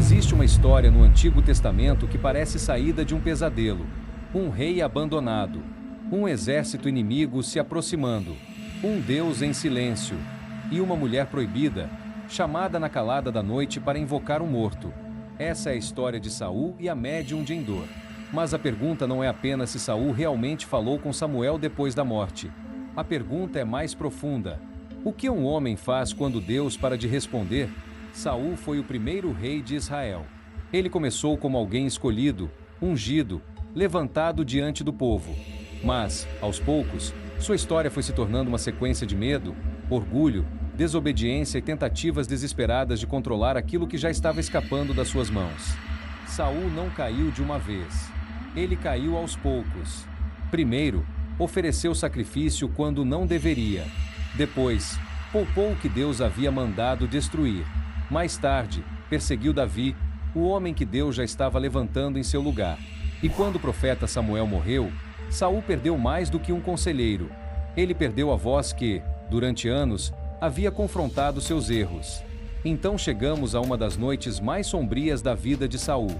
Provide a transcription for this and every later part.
Existe uma história no Antigo Testamento que parece saída de um pesadelo. Um rei abandonado, um exército inimigo se aproximando, um Deus em silêncio, e uma mulher proibida, chamada na calada da noite para invocar um morto. Essa é a história de Saul e a médium de Endor. Mas a pergunta não é apenas se Saul realmente falou com Samuel depois da morte. A pergunta é mais profunda. O que um homem faz quando Deus para de responder? Saul foi o primeiro rei de Israel. Ele começou como alguém escolhido, ungido, levantado diante do povo. Mas, aos poucos, sua história foi se tornando uma sequência de medo, orgulho, desobediência e tentativas desesperadas de controlar aquilo que já estava escapando das suas mãos. Saul não caiu de uma vez. Ele caiu aos poucos. Primeiro, ofereceu sacrifício quando não deveria. Depois, poupou o que Deus havia mandado destruir. Mais tarde, perseguiu Davi, o homem que Deus já estava levantando em seu lugar. E quando o profeta Samuel morreu, Saul perdeu mais do que um conselheiro. Ele perdeu a voz que, durante anos, havia confrontado seus erros. Então chegamos a uma das noites mais sombrias da vida de Saul.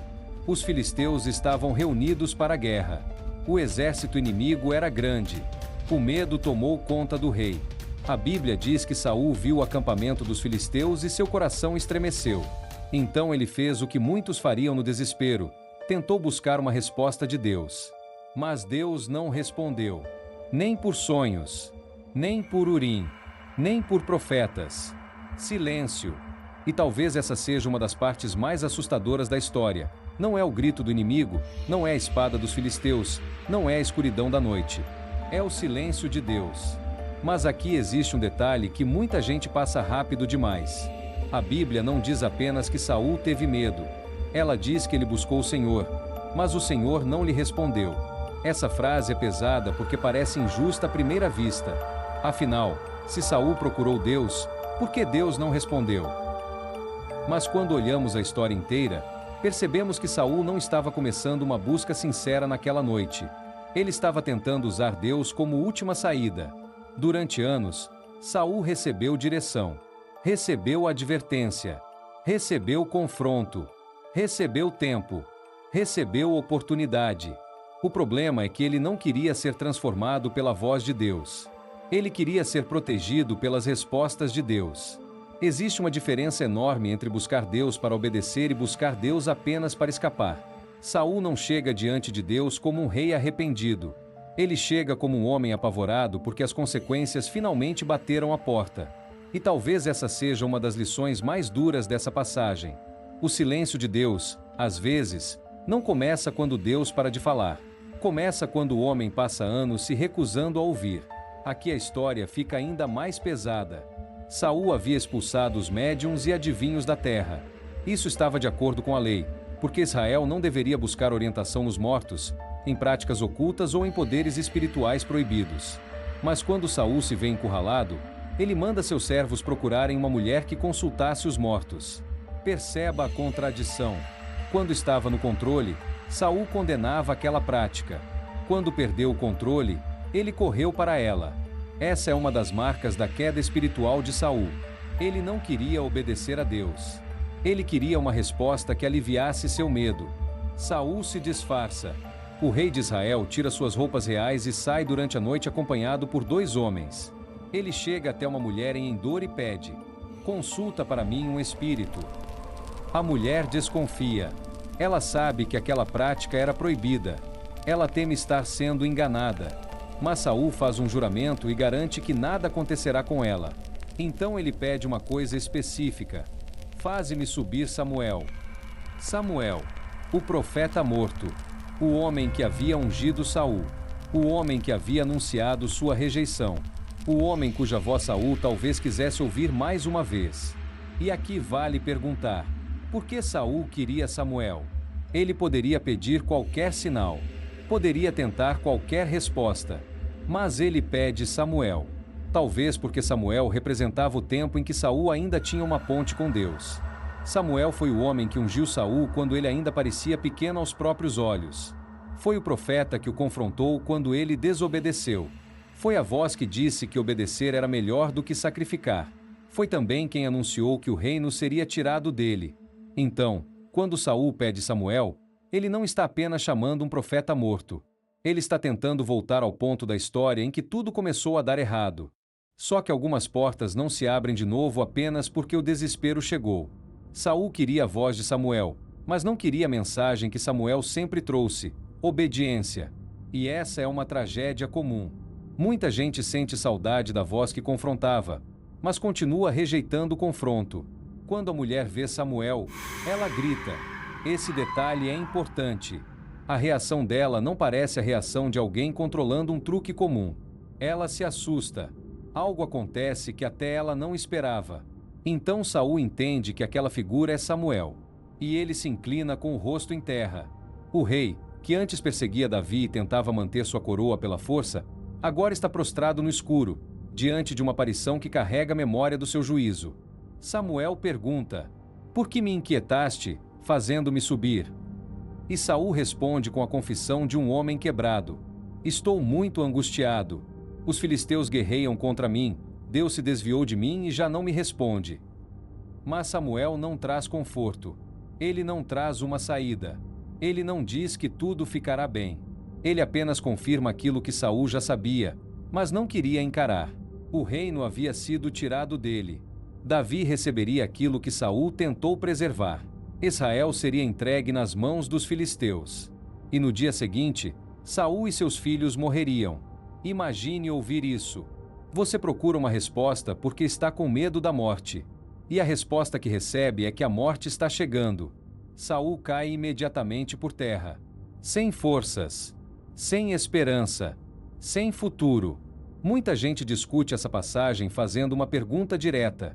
Os filisteus estavam reunidos para a guerra. O exército inimigo era grande. O medo tomou conta do rei. A Bíblia diz que Saul viu o acampamento dos filisteus e seu coração estremeceu. Então ele fez o que muitos fariam no desespero. Tentou buscar uma resposta de Deus. Mas Deus não respondeu. Nem por sonhos, nem por Urim, nem por profetas. Silêncio. E talvez essa seja uma das partes mais assustadoras da história. Não é o grito do inimigo, não é a espada dos filisteus, não é a escuridão da noite. É o silêncio de Deus. Mas aqui existe um detalhe que muita gente passa rápido demais. A Bíblia não diz apenas que Saul teve medo. Ela diz que ele buscou o Senhor, mas o Senhor não lhe respondeu. Essa frase é pesada porque parece injusta à primeira vista. Afinal, se Saul procurou Deus, por que Deus não respondeu? Mas quando olhamos a história inteira, percebemos que Saul não estava começando uma busca sincera naquela noite. Ele estava tentando usar Deus como última saída. Durante anos, Saul recebeu direção, recebeu advertência, recebeu confronto, recebeu tempo, recebeu oportunidade. O problema é que ele não queria ser transformado pela voz de Deus. Ele queria ser protegido pelas respostas de Deus. Existe uma diferença enorme entre buscar Deus para obedecer e buscar Deus apenas para escapar. Saul não chega diante de Deus como um rei arrependido. Ele chega como um homem apavorado porque as consequências finalmente bateram à porta. E talvez essa seja uma das lições mais duras dessa passagem. O silêncio de Deus, às vezes, não começa quando Deus para de falar. Começa quando o homem passa anos se recusando a ouvir. Aqui a história fica ainda mais pesada. Saul havia expulsado os médiuns e adivinhos da terra. Isso estava de acordo com a lei, porque Israel não deveria buscar orientação nos mortos, em práticas ocultas ou em poderes espirituais proibidos. Mas quando Saul se vê encurralado, ele manda seus servos procurarem uma mulher que consultasse os mortos. Perceba a contradição. Quando estava no controle, Saul condenava aquela prática. Quando perdeu o controle, ele correu para ela. Essa é uma das marcas da queda espiritual de Saul. Ele não queria obedecer a Deus. Ele queria uma resposta que aliviasse seu medo. Saul se disfarça. O rei de Israel tira suas roupas reais e sai durante a noite acompanhado por 2 homens. Ele chega até uma mulher em Endor e pede: "Consulta para mim um espírito." A mulher desconfia. Ela sabe que aquela prática era proibida. Ela teme estar sendo enganada. Mas Saul faz um juramento e garante que nada acontecerá com ela. Então ele pede uma coisa específica: "Faze-me subir Samuel." Samuel, o profeta morto, o homem que havia ungido Saul, o homem que havia anunciado sua rejeição, o homem cuja voz Saul talvez quisesse ouvir mais uma vez. E aqui vale perguntar: por que Saul queria Samuel? Ele poderia pedir qualquer sinal, poderia tentar qualquer resposta, mas ele pede Samuel. Talvez porque Samuel representava o tempo em que Saul ainda tinha uma ponte com Deus. Samuel foi o homem que ungiu Saul quando ele ainda parecia pequeno aos próprios olhos. Foi o profeta que o confrontou quando ele desobedeceu. Foi a voz que disse que obedecer era melhor do que sacrificar. Foi também quem anunciou que o reino seria tirado dele. Então, Quando Saul pede Samuel, ele não está apenas chamando um profeta morto. Ele está tentando voltar ao ponto da história em que tudo começou a dar errado. Só que algumas portas não se abrem de novo apenas porque o desespero chegou. Saul queria a voz de Samuel, mas não queria a mensagem que Samuel sempre trouxe: obediência. E essa é uma tragédia comum. Muita gente sente saudade da voz que confrontava, mas continua rejeitando o confronto. Quando a mulher vê Samuel, ela grita. Esse detalhe é importante. A reação dela não parece a reação de alguém controlando um truque comum. Ela se assusta. Algo acontece que até ela não esperava. Então Saul entende que aquela figura é Samuel. E ele se inclina com o rosto em terra. O rei, que antes perseguia Davi e tentava manter sua coroa pela força, agora está prostrado no escuro, diante de uma aparição que carrega a memória do seu juízo. Samuel pergunta: "Por que me inquietaste, fazendo-me subir?" E Saul responde com a confissão de um homem quebrado: "Estou muito angustiado. Os filisteus guerreiam contra mim, Deus se desviou de mim e já não me responde." Mas Samuel não traz conforto. Ele não traz uma saída. Ele não diz que tudo ficará bem. Ele apenas confirma aquilo que Saul já sabia, mas não queria encarar. O reino havia sido tirado dele. Davi receberia aquilo que Saul tentou preservar. Israel seria entregue nas mãos dos filisteus. E no dia seguinte, Saul e seus filhos morreriam. Imagine ouvir isso. Você procura uma resposta porque está com medo da morte. E a resposta que recebe é que a morte está chegando. Saul cai imediatamente por terra. Sem forças. Sem esperança. Sem futuro. Muita gente discute essa passagem fazendo uma pergunta direta: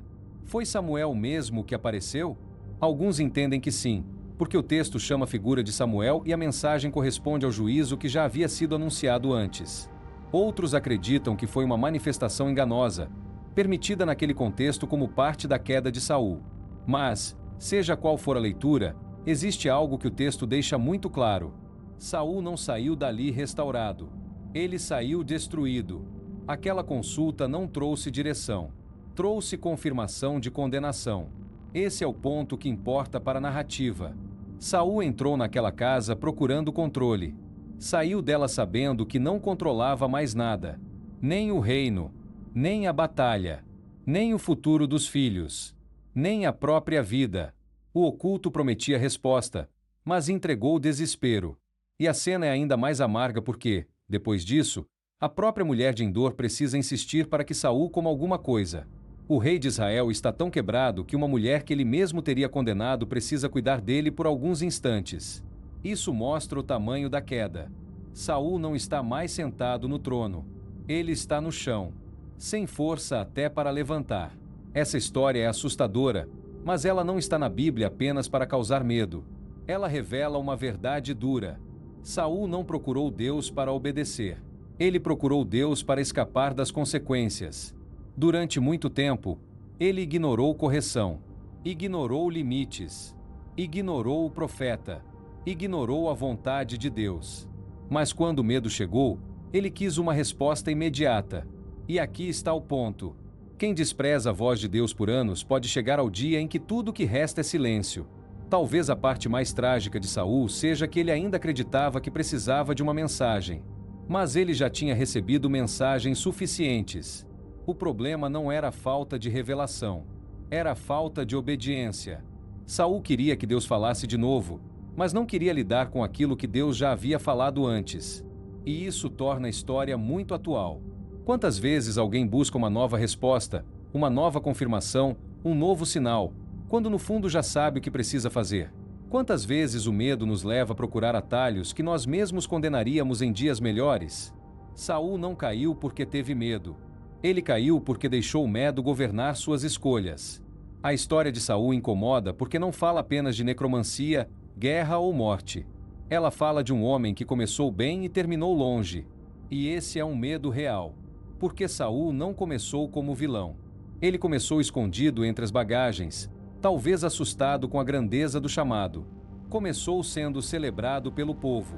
foi Samuel mesmo que apareceu? Alguns entendem que sim, porque o texto chama a figura de Samuel e a mensagem corresponde ao juízo que já havia sido anunciado antes. Outros acreditam que foi uma manifestação enganosa, permitida naquele contexto como parte da queda de Saul. Mas, seja qual for a leitura, existe algo que o texto deixa muito claro. Saul não saiu dali restaurado. Ele saiu destruído. Aquela consulta não trouxe direção. Trouxe confirmação de condenação. Esse é o ponto que importa para a narrativa. Saul entrou naquela casa procurando controle. Saiu dela sabendo que não controlava mais nada. Nem o reino, nem a batalha, nem o futuro dos filhos, nem a própria vida. O oculto prometia resposta, mas entregou o desespero. E a cena é ainda mais amarga porque, depois disso, a própria mulher de Endor precisa insistir para que Saul coma alguma coisa. O rei de Israel está tão quebrado que uma mulher que ele mesmo teria condenado precisa cuidar dele por alguns instantes. Isso mostra o tamanho da queda. Saul não está mais sentado no trono. Ele está no chão, sem força até para levantar. Essa história é assustadora, mas ela não está na Bíblia apenas para causar medo. Ela revela uma verdade dura. Saul não procurou Deus para obedecer. Ele procurou Deus para escapar das consequências. Durante muito tempo, ele ignorou correção, ignorou limites, ignorou o profeta, ignorou a vontade de Deus. Mas quando o medo chegou, ele quis uma resposta imediata. E aqui está o ponto. Quem despreza a voz de Deus por anos pode chegar ao dia em que tudo que resta é silêncio. Talvez a parte mais trágica de Saul seja que ele ainda acreditava que precisava de uma mensagem. Mas ele já tinha recebido mensagens suficientes. O problema não era a falta de revelação, era a falta de obediência. Saul queria que Deus falasse de novo, mas não queria lidar com aquilo que Deus já havia falado antes. E isso torna a história muito atual. Quantas vezes alguém busca uma nova resposta, uma nova confirmação, um novo sinal, quando no fundo já sabe o que precisa fazer? Quantas vezes o medo nos leva a procurar atalhos que nós mesmos condenaríamos em dias melhores? Saul não caiu porque teve medo. Ele caiu porque deixou o medo governar suas escolhas. A história de Saul incomoda porque não fala apenas de necromancia, guerra ou morte. Ela fala de um homem que começou bem e terminou longe. E esse é um medo real. Porque Saul não começou como vilão. Ele começou escondido entre as bagagens, talvez assustado com a grandeza do chamado. Começou sendo celebrado pelo povo.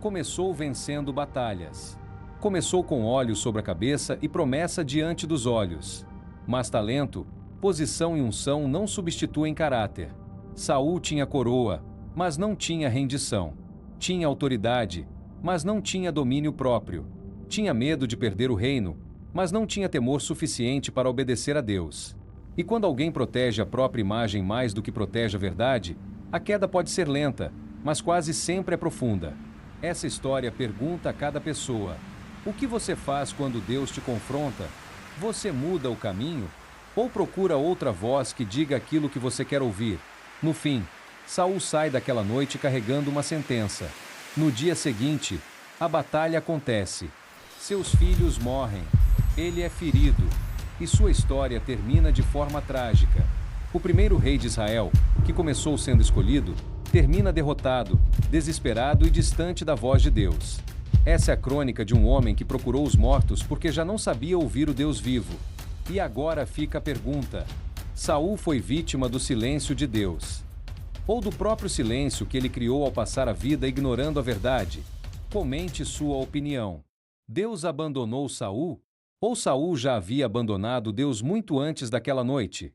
Começou vencendo batalhas. Começou com óleo sobre a cabeça e promessa diante dos olhos. Mas talento, posição e unção não substituem caráter. Saul tinha coroa, mas não tinha rendição. Tinha autoridade, mas não tinha domínio próprio. Tinha medo de perder o reino, mas não tinha temor suficiente para obedecer a Deus. E quando alguém protege a própria imagem mais do que protege a verdade, a queda pode ser lenta, mas quase sempre é profunda. Essa história pergunta a cada pessoa: o que você faz quando Deus te confronta? Você muda o caminho? Ou procura outra voz que diga aquilo que você quer ouvir? No fim, Saul sai daquela noite carregando uma sentença. No dia seguinte, a batalha acontece. Seus filhos morrem. Ele é ferido. E sua história termina de forma trágica. O primeiro rei de Israel, que começou sendo escolhido, termina derrotado, desesperado e distante da voz de Deus. Essa é a crônica de um homem que procurou os mortos porque já não sabia ouvir o Deus vivo. E agora fica a pergunta: Saul foi vítima do silêncio de Deus? Ou do próprio silêncio que ele criou ao passar a vida ignorando a verdade? Comente sua opinião. Deus abandonou Saul? Ou Saul já havia abandonado Deus muito antes daquela noite?